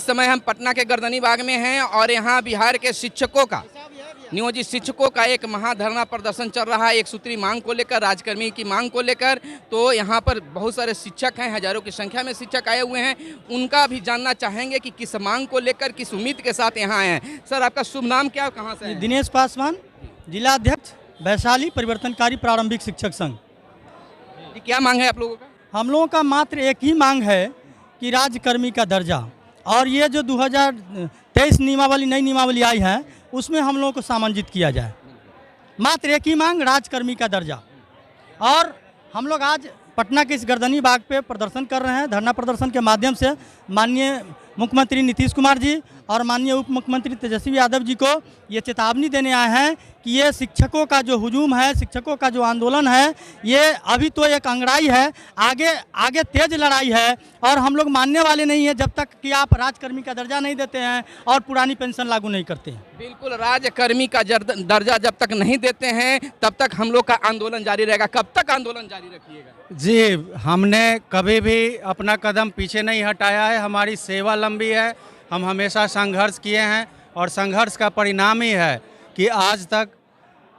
इस समय हम पटना के गर्दनी बाग में हैं और यहाँ बिहार के शिक्षकों का, नियोजित शिक्षकों का एक महाधरना प्रदर्शन चल रहा है, एक सूत्री मांग को लेकर, राजकर्मी की मांग को लेकर। तो यहाँ पर बहुत सारे शिक्षक हैं, हजारों की संख्या में शिक्षक आए हुए हैं। उनका भी जानना चाहेंगे कि किस मांग को लेकर, किस उम्मीद के साथ यहाँ आए हैं। सर, आपका शुभ नाम क्या, कहाँ से? दिनेश पासवान, जिला अध्यक्ष वैशाली परिवर्तनकारी प्रारंभिक शिक्षक संघ। क्या मांग है आप लोगों का? हम लोगों का मात्र एक ही मांग है कि राज्यकर्मी का दर्जा, और ये जो 2023 नियमावली, नई नियमावली आई है, उसमें हम लोगों को सामंजित किया जाए। मात्र एक ही मांग, राज्यकर्मी का दर्जा। और हम लोग आज पटना के इस गर्दनी बाग पे प्रदर्शन कर रहे हैं। धरना प्रदर्शन के माध्यम से माननीय मुख्यमंत्री नीतीश कुमार जी और माननीय उप मुख्यमंत्री तेजस्वी यादव जी को ये चेतावनी देने आए हैं कि ये शिक्षकों का जो हुजूम है, शिक्षकों का जो आंदोलन है, ये अभी तो एक अंगड़ाई है, आगे आगे तेज लड़ाई है। और हम लोग मानने वाले नहीं हैं जब तक कि आप राज्यकर्मी का दर्जा नहीं देते हैं और पुरानी पेंशन लागू नहीं करते हैं। बिल्कुल, राज्यकर्मी का दर्जा जब तक नहीं देते हैं तब तक हम लोग का आंदोलन जारी रहेगा। कब तक आंदोलन जारी रखिएगा? जी, हमने कभी भी अपना कदम पीछे नहीं हटाया है। हमारी सेवा लंबी है, हम हमेशा संघर्ष किए हैं और संघर्ष का परिणाम ही है कि आज तक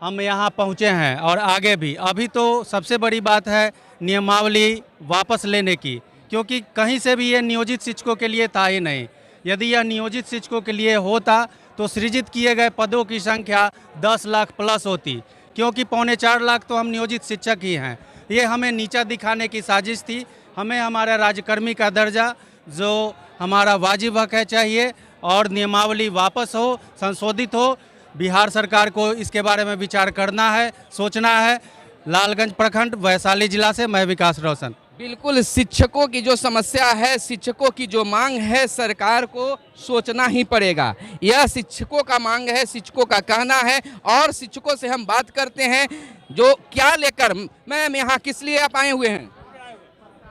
हम यहाँ पहुँचे हैं और आगे भी। अभी तो सबसे बड़ी बात है नियमावली वापस लेने की, क्योंकि कहीं से भी ये नियोजित शिक्षकों के लिए था ही नहीं। यदि यह नियोजित शिक्षकों के लिए होता तो सृजित किए गए पदों की संख्या 10 लाख प्लस होती, क्योंकि 3.25 लाख तो हम नियोजित शिक्षक ही हैं। ये हमें नीचा दिखाने की साजिश थी। हमें हमारा राज्यकर्मी का दर्जा जो हमारा वाजिब हक है चाहिए, और नियमावली वापस हो, संशोधित हो। बिहार सरकार को इसके बारे में विचार करना है, सोचना है। लालगंज प्रखंड, वैशाली जिला से मैं विकास रोशन। बिल्कुल, शिक्षकों की जो समस्या है, शिक्षकों की जो मांग है, सरकार को सोचना ही पड़ेगा। यह शिक्षकों का मांग है, शिक्षकों का कहना है। और शिक्षकों से हम बात करते हैं जो क्या लेकर, मैम यहाँ किस लिए आप आए हुए हैं,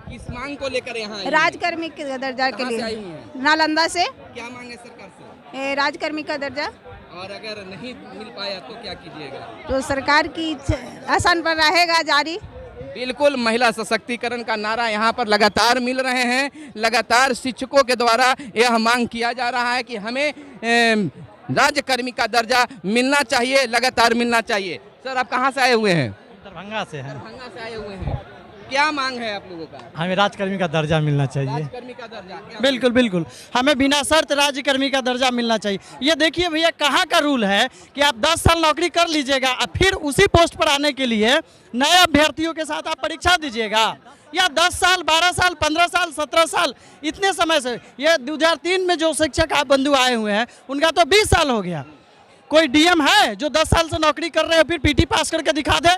किस मांग को लेकर यहाँ आए? राजकर्मी के दर्जा के लिए। आई हुई हैं? नालंदा से। क्या मांग है सरकार से? राजकर्मी का दर्जा। और अगर नहीं मिल पाया तो क्या कीजिएगा? तो सरकार की आसान पर रहेगा जारी। बिल्कुल, महिला सशक्तिकरण का नारा यहाँ पर लगातार मिल रहे हैं। लगातार शिक्षकों के द्वारा यह मांग किया जा रहा है कि हमें राज्यकर्मी का दर्जा मिलना चाहिए, लगातार मिलना चाहिए। सर, आप कहाँ से आए हुए हैं? दरभंगा से हैं। दरभंगा से आए हुए हैं। क्या मांग है आप लोगों का? हमें राज्यकर्मी का दर्जा मिलना चाहिए। राज्यकर्मी का दर्जा? बिल्कुल बिल्कुल, हमें बिना शर्त राज्यकर्मी का दर्जा मिलना चाहिए। ये देखिए भैया, कहाँ का रूल है कि आप 10 साल नौकरी कर लीजिएगा और फिर उसी पोस्ट पर आने के लिए नए अभ्यर्थियों के साथ आप परीक्षा दीजिएगा, या 10 साल, 12 साल, 15 साल, 17 साल, इतने समय से। ये 2003 में जो शिक्षक आप बंधु आए हुए हैं उनका तो 20 साल हो गया। कोई डीएम है जो 10 साल से नौकरी कर रहे हैं फिर पीटी पास करके दिखा दे?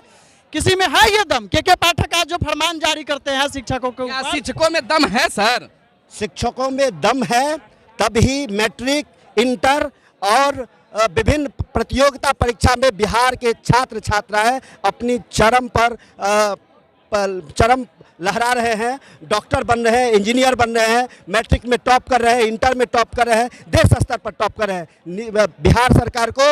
किसी में है ये दम? के पाठक आज जो फरमान जारी करते हैं शिक्षकों को, क्या शिक्षकों में दम है? सर, शिक्षकों में दम है तभी मैट्रिक, इंटर और विभिन्न प्रतियोगिता परीक्षा में बिहार के छात्र छात्राएं अपनी चरम लहरा रहे हैं। डॉक्टर बन रहे हैं, इंजीनियर बन रहे हैं, मैट्रिक में टॉप कर रहे हैं, इंटर में टॉप कर रहे हैं, देश स्तर पर टॉप कर रहे हैं। बिहार सरकार को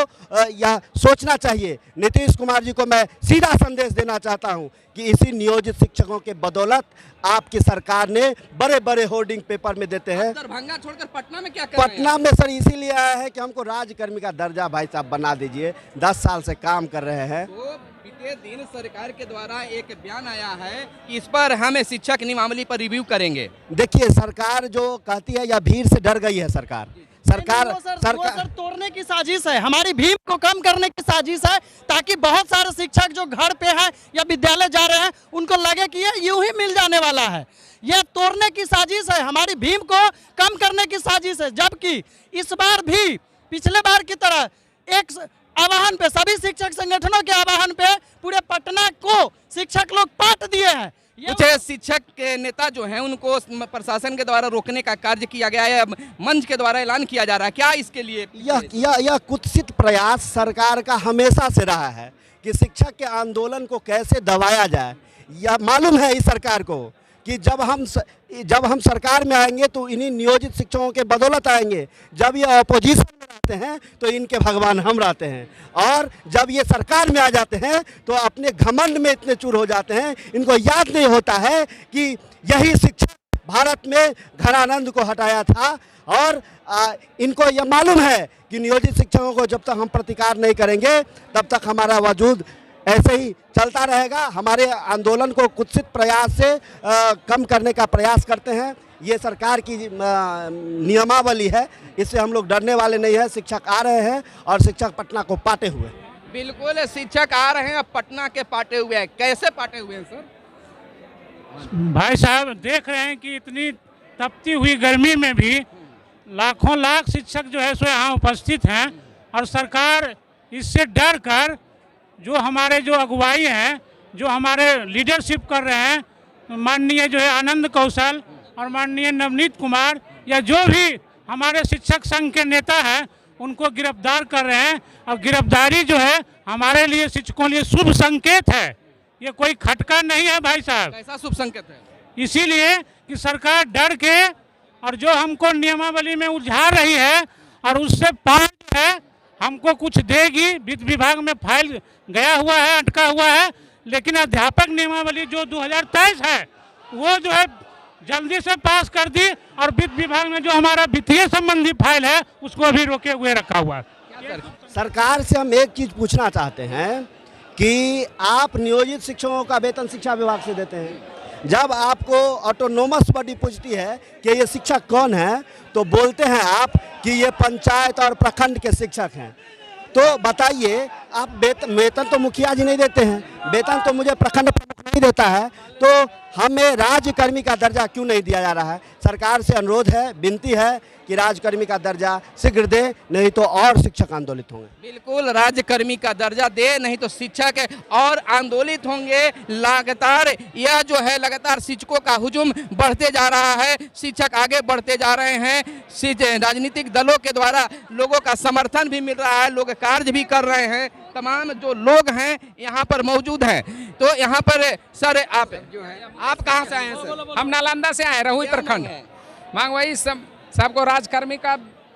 यह सोचना चाहिए। नीतीश कुमार जी को मैं सीधा संदेश देना चाहता हूं कि इसी नियोजित शिक्षकों के बदौलत आपकी सरकार ने बड़े बड़े होर्डिंग पेपर में देते हैं। दरभंगा छोड़कर पटना में क्या कर रहे हैं? पटना में सर इसीलिए आया है कि हमको राज्यकर्मी का दर्जा भाई साहब बना दीजिए। 10 साल से काम कर रहे हैं। तो बीते दिन सरकार के द्वारा एक बयान आया है कि इस पर हम शिक्षक नियमावली पर रिव्यू करेंगे। देखिए, सरकार जो कहती है या भीड़ से डर गई है सरकार। सरकार तोड़ने की साजिश है, हमारी भीड़ को कम करने की साजिश है, ताकि बहुत सारे शिक्षक जो घर पे हैं या विद्यालय जा रहे हैं उनको लगे कि ये यूं ही मिल जाने वाला है। यह तोड़ने की साजिश है, हमारी भीड़ को कम करने की साजिश है। जबकि इस बार भी पिछले बार की तरह एक आह्वान पे, सभी शिक्षक संगठनों के आह्वान पे पूरे पटना को शिक्षक लोग पाट दिए हैं। कुछ शिक्षक के नेता जो हैं उनको प्रशासन के द्वारा रोकने का कार्य किया गया है, मंच के द्वारा ऐलान किया जा रहा है। क्या इसके लिए यह कुत्सित प्रयास सरकार का हमेशा से रहा है कि शिक्षक के आंदोलन को कैसे दबाया जाए। यह मालूम है इस सरकार को कि जब हम सरकार में आएंगे तो इन्हीं नियोजित शिक्षकों के बदौलत आएंगे। जब ये अपोजिशन में रहते हैं तो इनके भगवान हम रहते हैं, और जब ये सरकार में आ जाते हैं तो अपने घमंड में इतने चूर हो जाते हैं, इनको याद नहीं होता है कि यही शिक्षक भारत में घनानंद को हटाया था। और इनको यह मालूम है कि नियोजित शिक्षकों को जब तक हम प्रतिकार नहीं करेंगे तब तक हमारा वजूद ऐसे ही चलता रहेगा। हमारे आंदोलन को कुत्सित प्रयास से कम करने का प्रयास करते हैं। ये सरकार की नियमावली है, इससे हम लोग डरने वाले नहीं हैं। शिक्षक आ रहे हैं और शिक्षक पटना को पाटे हुए। बिल्कुल, शिक्षक आ रहे हैं और पटना के पाटे हुए हैं। कैसे पाटे हुए हैं सर? भाई साहब देख रहे हैं कि इतनी तपती हुई गर्मी में भी लाखों लाख शिक्षक जो है सो यहाँ उपस्थित हैं और सरकार इससे डर कर जो हमारे जो अगुवाई हैं, जो हमारे लीडरशिप कर रहे हैं, माननीय जो है आनंद कौशल और माननीय नवनीत कुमार या जो भी हमारे शिक्षक संघ के नेता हैं उनको गिरफ्तार कर रहे हैं। और गिरफ्तारी जो है हमारे लिए शिक्षकों लिए शुभ संकेत है, ये कोई खटका नहीं है भाई साहब। कैसा शुभ संकेत है? इसीलिए कि सरकार डर के और जो हमको नियमावली में उलझा रही है और उससे पार जो है हमको कुछ देगी। वित्त विभाग में फाइल गया हुआ है, अटका हुआ है, लेकिन अध्यापक नियमावली जो 2023 है वो जो है जल्दी से पास कर दी और वित्त विभाग में जो हमारा वित्तीय संबंधी फाइल है उसको अभी रोके हुए रखा हुआ है। सरकार से हम एक चीज़ पूछना चाहते हैं कि आप नियोजित शिक्षकों का वेतन शिक्षा विभाग से देते हैं। जब आपको ऑटोनोमस बॉडी पूछती है कि ये शिक्षक कौन है तो बोलते हैं आप कि ये पंचायत और प्रखंड के शिक्षक हैं। तो बताइए, आप वेतन तो मुखिया जी नहीं देते हैं, वेतन तो मुझे प्रखंड प्रमुख नहीं देता है, तो हमें राज्यकर्मी का दर्जा क्यों नहीं दिया जा रहा है? सरकार से अनुरोध है, विनती है कि राज्यकर्मी का दर्जा शीघ्र दे, नहीं तो और शिक्षक आंदोलित होंगे। बिल्कुल, राज्यकर्मी का दर्जा दे, नहीं तो शिक्षक और आंदोलित होंगे। लगातार यह जो है लगातार शिक्षकों का हुजूम बढ़ते जा रहा है, शिक्षक आगे बढ़ते जा रहे हैं। राजनीतिक दलों के द्वारा लोगों का समर्थन भी मिल रहा है, लोग कार्य भी कर रहे हैं। तमाम जो लोग हैं यहाँ पर मौजूद हैं। तो यहाँ पर सर आप जो है, आप कहाँ से आए हैं सर? हम नालंदा से आए, रहुई प्रखंड। मांग वही सबको राजकर्मी का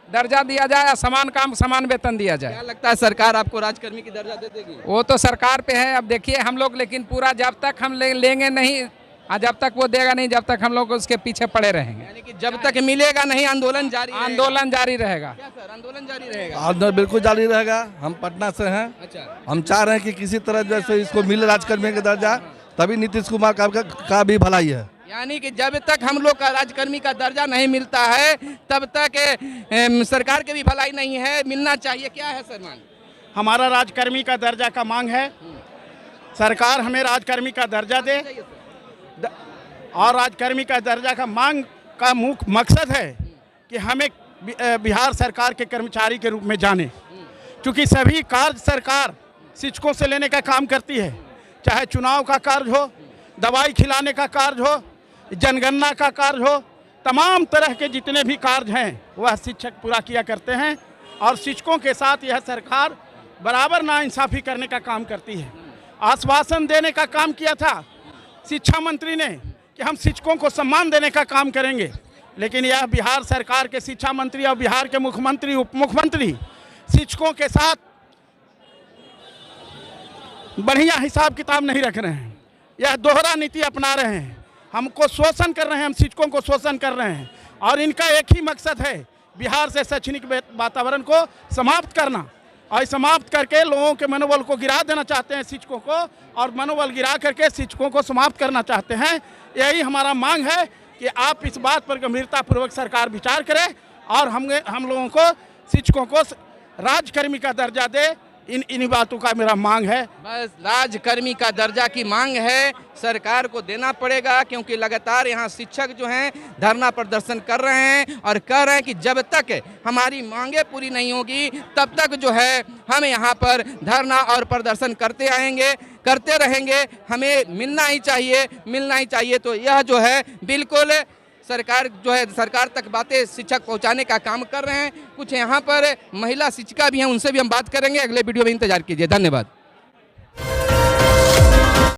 दर्जा दिया जाए, समान काम समान वेतन दिया जाए। क्या लगता है सरकार आपको राजकर्मी की दर्जा दे देगी? वो तो सरकार पे है। अब देखिए हम लोग, लेकिन पूरा जब तक हम लेंगे नहीं, जब तक वो देगा नहीं, जब तक हम लोग उसके पीछे पड़े रहेंगे। यानी कि जब तक मिलेगा नहीं आंदोलन जारी रहेगा? आंदोलन जारी रहेगा। क्या सर, आंदोलन जारी रहेगा? आंदोलन बिल्कुल जारी रहेगा। हम पटना से हैं। अच्छा, हम चाह रहे हैं कि किसी तरह जैसे इसको मिले राजकर्मी का दर्जा, तभी नीतीश कुमार का भी भलाई है। यानी कि जब तक हम लोग का राजकर्मी का दर्जा नहीं मिलता है तब तक सरकार के भी भलाई नहीं है, मिलना चाहिए। क्या है सर मांग? हमारा राजकर्मी का दर्जा का मांग है, सरकार हमें राजकर्मी का दर्जा दे। और राजकर्मी का दर्जा का मांग का मुख्य मकसद है कि हमें बिहार सरकार के कर्मचारी के रूप में जाने, क्योंकि सभी कार्य सरकार शिक्षकों से लेने का काम करती है। चाहे चुनाव का कार्य हो, दवाई खिलाने का कार्य हो, जनगणना का कार्य हो, तमाम तरह के जितने भी कार्य हैं वह शिक्षक पूरा किया करते हैं। और शिक्षकों के साथ यह सरकार बराबर नाइंसाफ़ी करने का काम करती है। आश्वासन देने का काम किया था शिक्षा मंत्री ने कि हम शिक्षकों को सम्मान देने का काम करेंगे, लेकिन यह बिहार सरकार के शिक्षा मंत्री और बिहार के मुख्यमंत्री, उप मुख्यमंत्री शिक्षकों के साथ बढ़िया हिसाब किताब नहीं रख रहे हैं। यह दोहरा नीति अपना रहे हैं, हमको शोषण कर रहे हैं, हम शिक्षकों को शोषण कर रहे हैं। और इनका एक ही मकसद है, बिहार से शैक्षणिक वातावरण को समाप्त करना, और समाप्त करके लोगों के मनोबल को गिरा देना चाहते हैं शिक्षकों को, और मनोबल गिरा करके शिक्षकों को समाप्त करना चाहते हैं। यही हमारा मांग है कि आप इस बात पर गंभीरतापूर्वक सरकार विचार करे और हम लोगों को शिक्षकों को राजकर्मी का दर्जा दे। इन्हीं बातों का मेरा मांग है। बस राजकर्मी का दर्जा की मांग है, सरकार को देना पड़ेगा, क्योंकि लगातार यहाँ शिक्षक जो हैं धरना प्रदर्शन कर रहे हैं और कह रहे हैं कि जब तक हमारी मांगें पूरी नहीं होगी तब तक जो है हम यहाँ पर धरना और प्रदर्शन करते आएंगे, करते रहेंगे। हमें मिलना ही चाहिए। तो यह जो है बिल्कुल सरकार जो है, सरकार तक बातें शिक्षक पहुंचाने का काम कर रहे हैं। कुछ यहाँ पर महिला शिक्षिका भी हैं, उनसे भी हम बात करेंगे। अगले वीडियो में इंतजार कीजिए। धन्यवाद।